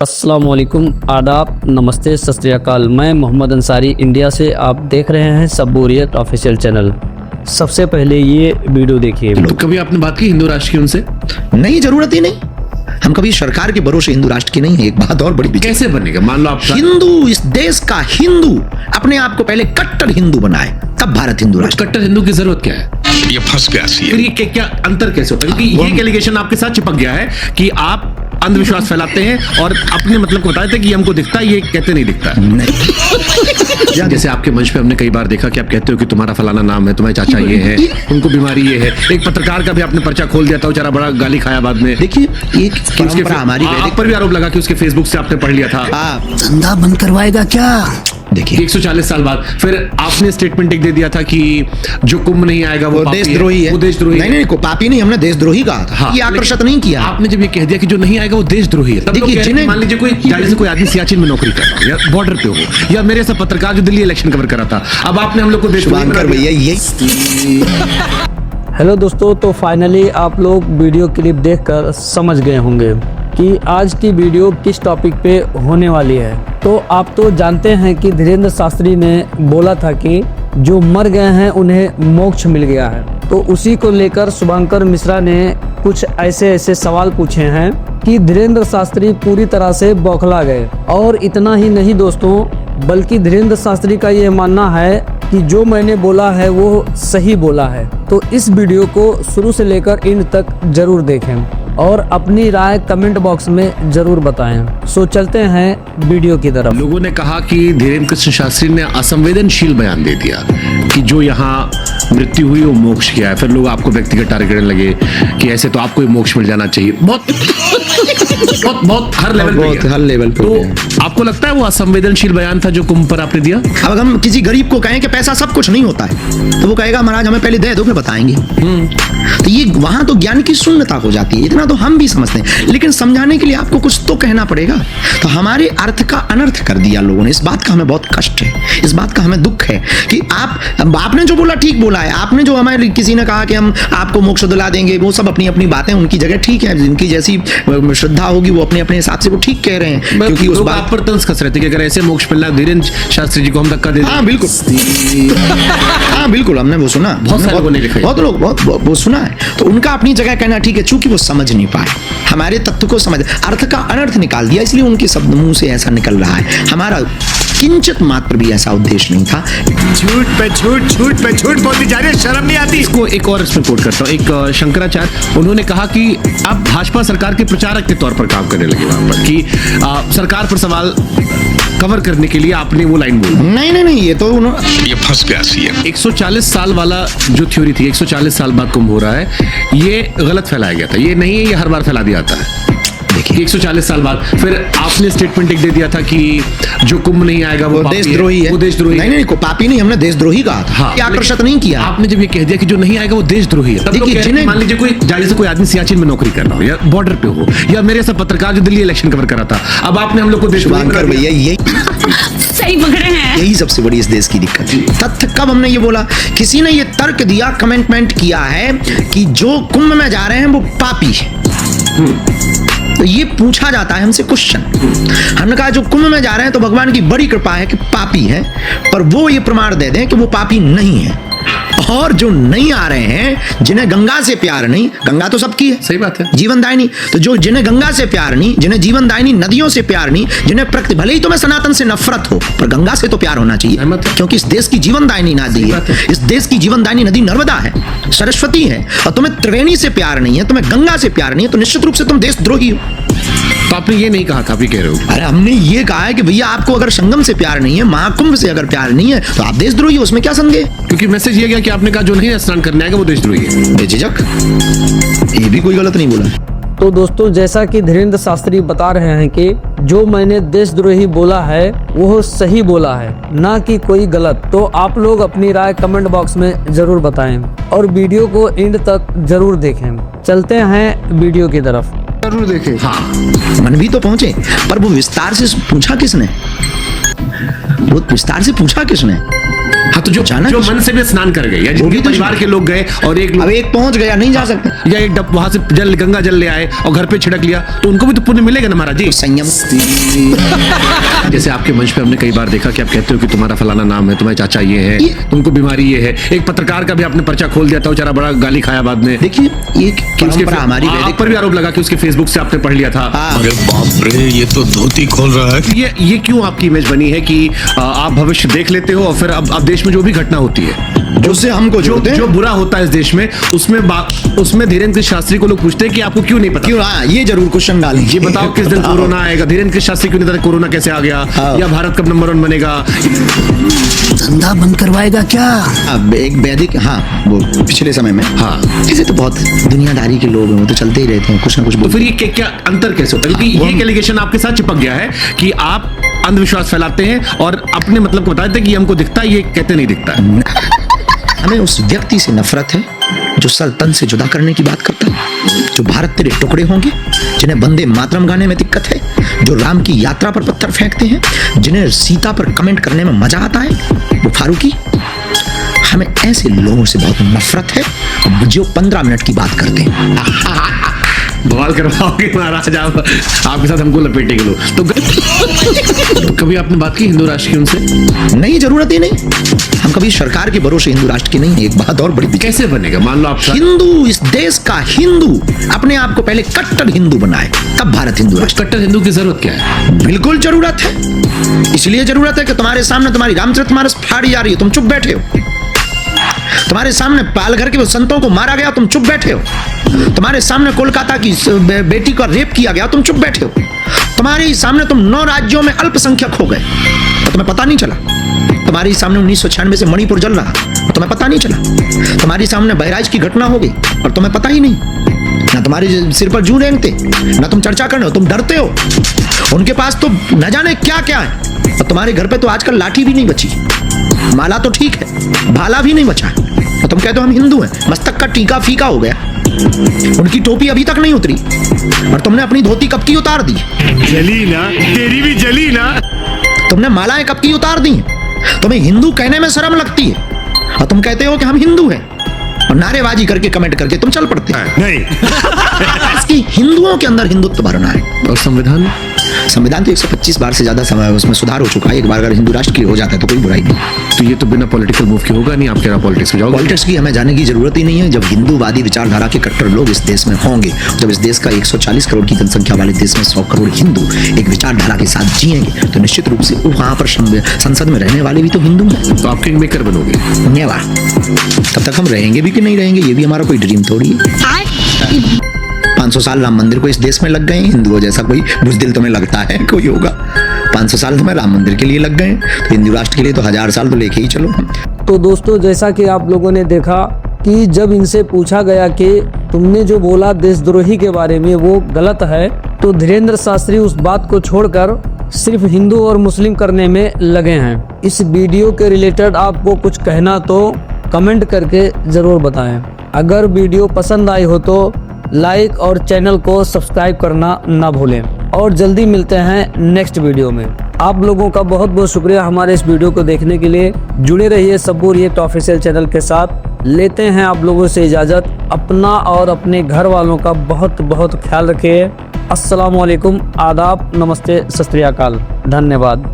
अस्सलामुअलैकुम, आदाब, नमस्ते, सत श्री अकाल। मैं मोहम्मद अंसारी इंडिया से। आप देख रहे हैं सबूरियत ऑफिशियल चैनल। सबसे पहले ये वीडियो देखिए। तो कभी आपने बात की हिंदू राष्ट्र की उनसे? नहीं, जरूरत ही नहीं। हम कभी सरकार के भरोसे हिंदू राष्ट्र की नहीं है। एक बात और बड़ी कैसे बनेगा? मान लो आप हिंदू, इस देश का हिंदू अपने आप को पहले कट्टर हिंदू बनाए, तब भारत हिंदू राष्ट्र। कट्टर हिंदू की जरूरत क्या है? ये फंस गया सी। फिर ये क्या अंतर कैसे होता है? क्योंकि ये एलिगेशन आपके साथ चिपक गया है कि आप अंधविश्वास फैलाते हैं और अपने मतलब को बताते हैं कि हमको दिखता है, ये कहते नहीं दिखता है। जैसे आपके मंच पे हमने कई बार देखा कि आप कहते हो कि तुम्हारा फलाना नाम है, तुम्हारे चाचा ये है, उनको बीमारी ये है। एक पत्रकार का भी आपने पर्चा खोल दिया था, बेचारा बड़ा गाली खाया बाद में। देखिए, एक परंपरा हमारी आप पर भी आरोप लगा कि उसके फेसबुक से आपने पढ़ लिया था। धंधा बंद करवाएगा क्या? देखिए, 140 साल बाद फिर आपने स्टेटमेंट एक दे दिया था कि जो कुंभ नहीं आएगा वो देशद्रोही है। वो देशद्रोही है। नहीं, पापी नहीं, हमने देशद्रोही कहा था। हाँ, ये आकर्षित नहीं किया। आपने जब ये कह दिया कि जो नहीं आएगा वो देशद्रोही है, तब देखिए, जिन्हें मान लीजिए कोई आदमी सियाचिन में नौकरी कर रहा हो या बॉर्डर पे हो, या मेरे सब पत्रकार जो दिल्ली इलेक्शन कवर कर रहा था, अब आपने हम लोग को देशद्रोही बना दिया। भैया यही। हेलो दोस्तों, तो फाइनली आप लोग वीडियो क्लिप देखकर समझ गए होंगे कि आज की वीडियो किस टॉपिक पे होने वाली है। तो आप तो जानते हैं कि धीरेन्द्र शास्त्री ने बोला था कि जो मर गए हैं उन्हें मोक्ष मिल गया है। तो उसी को लेकर शुभंकर मिश्रा ने कुछ ऐसे सवाल पूछे हैं कि धीरेन्द्र शास्त्री पूरी तरह से बौखला गए। और इतना ही नहीं दोस्तों, बल्कि धीरेन्द्र शास्त्री का ये मानना है कि जो मैंने बोला है वो सही बोला है। तो इस वीडियो को शुरू से लेकर एंड तक जरूर देखें और अपनी राय कमेंट बॉक्स में जरूर बताएं। सो चलते हैं वीडियो की तरफ। लोगों ने कहा कि धीरेन्द्र कृष्ण शास्त्री ने असंवेदनशील बयान दे दिया कि जो यहाँ मृत्यु हुई वो मोक्ष किया है। फिर लोग आपको व्यक्तिगत टारगेट करने लगे कि ऐसे तो आपको मोक्ष मिल जाना चाहिए। बहुत हर लेवल पे। तो आपको लगता है वो असंवेदनशील बयान था जो कुंभ पर आपने दिया? अब हम किसी गरीब को कहें कि पैसा सब कुछ नहीं होता है, तो वो कहेगा महाराज हमें पहले दे दो फिर बताएंगे। तो ये वहां तो ज्ञान की शून्यता हो जाती है। इतना तो हम भी समझते हैं, लेकिन समझाने के लिए आपको कुछ तो कहना पड़ेगा। तो हमारे अर्थ का अनर्थ कर दिया लोगों ने। इस बात का हमें बहुत कष्ट है, इस बात का हमें दुख है कि आपने जो बोला ठीक बोला है। आपने जो हमारे किसी ने कहा कि हम आपको मोक्ष दिला देंगे, वो सब अपनी अपनी बातें उनकी जगह ठीक है। जिनकी जैसी श्रद्धा होगी वो अपने अपने हिसाब से वो ठीक कह रहे हैं, क्योंकि उस बात पर तंज कस रहे थे कि अगर ऐसे मोक्ष मिलना धीरेन्द्र शास्त्री जी को हम धक्का दे दें। हाँ बिल्कुल हमने वो सुना, बहुत लोग वो सुना है। तो उनका अपनी जगह कहना ठीक है, चूंकि वो समझ नहीं पाए हमारे तत्व को, समझ अर्थ का अनर्थ निकाल दिया, इसलिए उनके शब्द मुंह से ऐसा निकल रहा है। हमारा किंचित मात्र भी ऐसा उद्देश्य नहीं था। झूठ पे झूठ बोलती जा रही है, शर्म नहीं आती? इसको एक और इसमें कोट करता हूँ। एक शंकराचार्य, उन्होंने कहा कि आप भाजपा सरकार के प्रचारक के तौर पर काम करने लगे वहां पर, कि सरकार पर सवाल कवर करने के लिए आपने वो लाइन बोली। नहीं, ये तो ये फंस गया सी है। 140 साल वाला जो थ्योरी थी, 140 साल बाद कुंभ हो रहा है, ये गलत फैलाया गया था। ये नहीं है, ये हर बार फैला दिया जाता है। देखिए 140 साल बाद फिर आपने स्टेटमेंट एक दे दिया था कि जो कुंभ नहीं आएगा वो देशद्रोही है। वो देशद्रोही नहीं, पापी नहीं, हमने देशद्रोही कहा था। हाँ, आकर्षित नहीं किया। आपने जब ये कह दिया कि जो नहीं आएगा वो देशद्रोही है, देखिए जिन्हें मान लीजिए कोई आदमी सियाचिन में नौकरी कर रहा हो या बॉर्डर पे हो, या मेरे सब पत्रकार जो दिल्ली इलेक्शन कवर कर रहा था, अब आपने हम लोग को देशद्रोही बना दिया। भैया यही सही पकड़े हैं। यही सबसे बड़ी इस देश की दिक्कत है। तथ्य कब हमने ये बोला? किसी ने ये तर्क दिया, कमेंटमेंट किया है कि जो कुंभ में जा रहे हैं वो पापी है। तो ये पूछा जाता है हमसे क्वेश्चन। हमने कहा जो कुंभ में जा रहे हैं तो भगवान की बड़ी कृपा है कि पापी है, पर वो ये प्रमाण दे दें कि वो पापी नहीं है। और जो नहीं आ रहे हैं, जिन्हें गंगा से प्यार नहीं, गंगा तो सबकी है, सही बात है, जीवनदायिनी, तो जो जिन्हें गंगा से प्यार नहीं, जिन्हें जीवनदायिनी नदियों से प्यार नहीं, जिन्हें प्रकृति, भले ही तुम्हें सनातन से नफरत हो, पर गंगा से तो प्यार होना चाहिए, क्योंकि इस देश की जीवनदायिनी नदी है। इस देश की जीवनदायिनी नदी नर्मदा है, सरस्वती है। और तुम्हें त्रिवेणी से प्यार नहीं है, तुम्हें गंगा से प्यार नहीं है, तो निश्चित रूप से तुम देशद्रोही हो। तो आपने ये नहीं कहा था, आप ये कह रहे हो। अरे हमने ये कहा है कि भैया आपको अगर संगम से प्यार नहीं है, महाकुंभ से अगर प्यार नहीं है, तो आप देशद्रोही हो। उसमें क्या संदेह? क्योंकि मैसेज ये गया कि आपने कहा जो नहीं स्नान करने आएगा वो देशद्रोही है। बेझिझक, ये भी कोई गलत नहीं बोला। तो दोस्तों, जैसा कि धीरेन्द्र शास्त्री बता रहे हैं कि जो मैंने देशद्रोही बोला है वो सही बोला है, ना कि कोई गलत। तो आप लोग अपनी राय कमेंट बॉक्स में जरूर बताएं और वीडियो को एंड तक जरूर देखें। चलते हैं वीडियो की तरफ। जरूर देखें। हाँ, मन भी तो पहुंचे, पर वो विस्तार से पूछा किसने? हाँ, तो जो जाना जो किस- मन से भी स्नान कर गए या वो जिनके भी तो परिवार के लोग गए और एक अब एक पहुंच गया, नहीं जा सकते। या एक डब वहां से जल गंगा जल ले आए और घर पे छिड़क लिया, तो उनको भी तो पुण्य मिलेगा ना महाराज जी। संयम। जैसे आपके मंच पे हमने कई बार देखा कि आप कहते हो कि तुम्हारा फलाना नाम है, तुम्हारे चाचा ये है, तुमको बीमारी ये है। एक पत्रकार का भी आपने पर्चा खोल दिया था, बेचारा बड़ा गाली खाया बाद में देखिए ये कि उसके परंपरा हमारी आप वैदिक पर भी आरोप लगा कि उसके फेसबुक से आपने पढ़ लिया था। हाँ, अरे बाप रे, ये तो धोती खोल रहा है। ये क्यों आपकी इमेज बनी है कि आप भविष्य देख लेते हो और फिर अब देश में जो भी घटना होती है, उससे हमको जो जोड़ते हैं। जो बुरा होता है इस देश में, उसमें धीरेन्द्र शास्त्री को लोग पूछते हैं कि आपको क्यों नहीं पता। क्यों? हाँ, ये जरूर क्वेश्चन डालें। ये बताओ किस दिन कोरोना आएगा, धीरेन्द्र शास्त्री क्यों नहीं पता कोरोना कैसे आ गया, हाँ। या भारत कब नंबर 1 बनेगा। धंधा बंद करवाएगा क्या? अब एक वैदिक, हाँ वो पिछले समय में, हाँ। ऐसे तो बहुत दुनियादारी के लोग हैं, वो तो चलते ही रहते हैं, कुछ ना कुछ तो बोलते फिर ये क्या अंतर कैसे होता है? क्योंकि ये एलिगेशन आपके साथ चिपक गया है कि आप अंधविश्वास फैलाते हैं और अपने मतलब को बताते हैं कि हमको दिखता है, ये कहते नहीं दिखता है। हमें उस व्यक्ति से नफरत है जो सल्तन से जुदा करने की बात करता है, जो भारत तेरे टुकड़े होंगे, जिन्हें वंदे मातरम गाने में दिक्कत है, जो राम की यात्रा पर पत्थर फेंकते हैं, जिन्हें सीता पर कमेंट करने में मजा आता है, वो फारूकी। हमें ऐसे लोगों से बहुत नफरत है जो 15 मिनट की बात करते हैं। बवाल करवाओगे महाराज आप, आपके साथ हमको लपेटेंगे लोग। तो कभी आपने बात की हिंदू राष्ट्र की उनसे? नहीं, जरूरत ही नहीं। हम कभी सरकार के भरोसे हिंदू राष्ट्र के नहीं है। एक बात और बड़ी दिक्कत, कैसे बनेगा? मान लो आप हिंदू, इस देश का हिंदू अपने आप को पहले कट्टर हिंदू बनाए, तब भारत हिंदू राष्ट्र। कट्टर हिंदू की जरूरत क्या है? बिल्कुल जरूरत है। इसलिए जरूरत है कि तुम्हारे सामने तुम्हारी रामचरितमानस फाड़ी जा रही है, तुम चुप बैठे हो। तुम्हारे सामने पालघर के संतों को मारा गया, तुम चुप बैठे हो। तुम्हारे सामने कोलकाता की बेटी का रेप किया गया, तुम चुप बैठे हो। तुम्हारे ही सामने तुम 9 राज्यों में अल्पसंख्यक हो गए और तुम्हें पता नहीं चला। तुम्हारे ही सामने 1996 से मणिपुर जल रहा और तुम्हें पता नहीं चला। तुम्हारे सामने बहराइच की घटना हो गई और तुम्हें पता ही नहीं। ना तुम्हारे सिर पर जू रेंगते, ना तुम चर्चा करने हो, तुम डरते हो। उनके पास तो न जाने क्या क्या है और तुम्हारे घर पे तो आजकल लाठी भी नहीं बची, माला तो ठीक है, भाला भी नहीं बचा और तुम कहते हो हम हिंदू हैं। मस्तक का टीका फीका हो गया, उनकी टोपी अभी तक नहीं उतरी और तुमने अपनी धोती कब की उतार दी। जली ना, तेरी भी जली ना। तुमने मालाएं कब की उतार दी। तुम्हें हिंदू कहने में शर्म लगती है और तुम कहते हो कि हम हिंदू हैं और नारेबाजी करके कमेंट करके तुम चल पड़ते हो। नहीं, इसकी हिंदुओं के अंदर हिंदुत्व भरना है। और संविधान संविधान तो 125 बार से ज्यादा समय उसमें सुधार हो चुका है। एक बार अगर हिंदू राष्ट्र की हो जाता है तो कोई बुराई नहीं। तो ये तो बिना पॉलिटिकल मूव के होगा नहीं। आप कह रहे पॉलिटिक्स में जाओगे? पॉलिटिक्स की हमें जाने की जरूरत ही नहीं है। जब हिंदूवादी विचारधारा के कट्टर लोग इस देश में होंगे, जब इस देश का 140 करोड़ की जनसंख्या वाले देश में 100 करोड़ हिंदू एक विचारधारा के साथ जिएंगे, तो निश्चित रूप से वहां पर संसद में रहने वाले भी तो हिंदू हैं। तो आप किंग मेकर बनोगे। धन्यवाद। तब तक हम रहेंगे भी कि नहीं रहेंगे, ये भी हमारा कोई ड्रीम थोड़ी है। 500 साल राम मंदिर को इस देश में लग गए, हिंदुओं जैसा कोई बुज़दिल तुम्हें लगता है कोई होगा? 500 साल तुम्हें राम मंदिर के लिए लग गए, तो हिंदू राष्ट्र के लिए तो 1000 साल तो लेके ही चलो। तो दोस्तों, जैसा कि आप लोगों ने देखा कि जब इनसे पूछा गया कि तुमने जो बोला देशद्रोही के बारे में वो गलत है, तो धीरेन्द्र शास्त्री उस बात को छोड़कर सिर्फ हिंदू और मुस्लिम करने में लगे हैं। इस वीडियो के रिलेटेड आपको कुछ कहना तो कमेंट करके ज़रूर बताएं। अगर वीडियो पसंद आई हो तो लाइक और चैनल को सब्सक्राइब करना ना भूलें और जल्दी मिलते हैं नेक्स्ट वीडियो में। आप लोगों का बहुत बहुत शुक्रिया हमारे इस वीडियो को देखने के लिए। जुड़े रहिए सब्बू रिएक्ट ऑफिशियल चैनल के साथ। लेते हैं आप लोगों से इजाज़त। अपना और अपने घर वालों का बहुत बहुत ख्याल रखिए। अस्सलाम वालेकुम, आदाब, नमस्ते, सत श्री अकाल, धन्यवाद।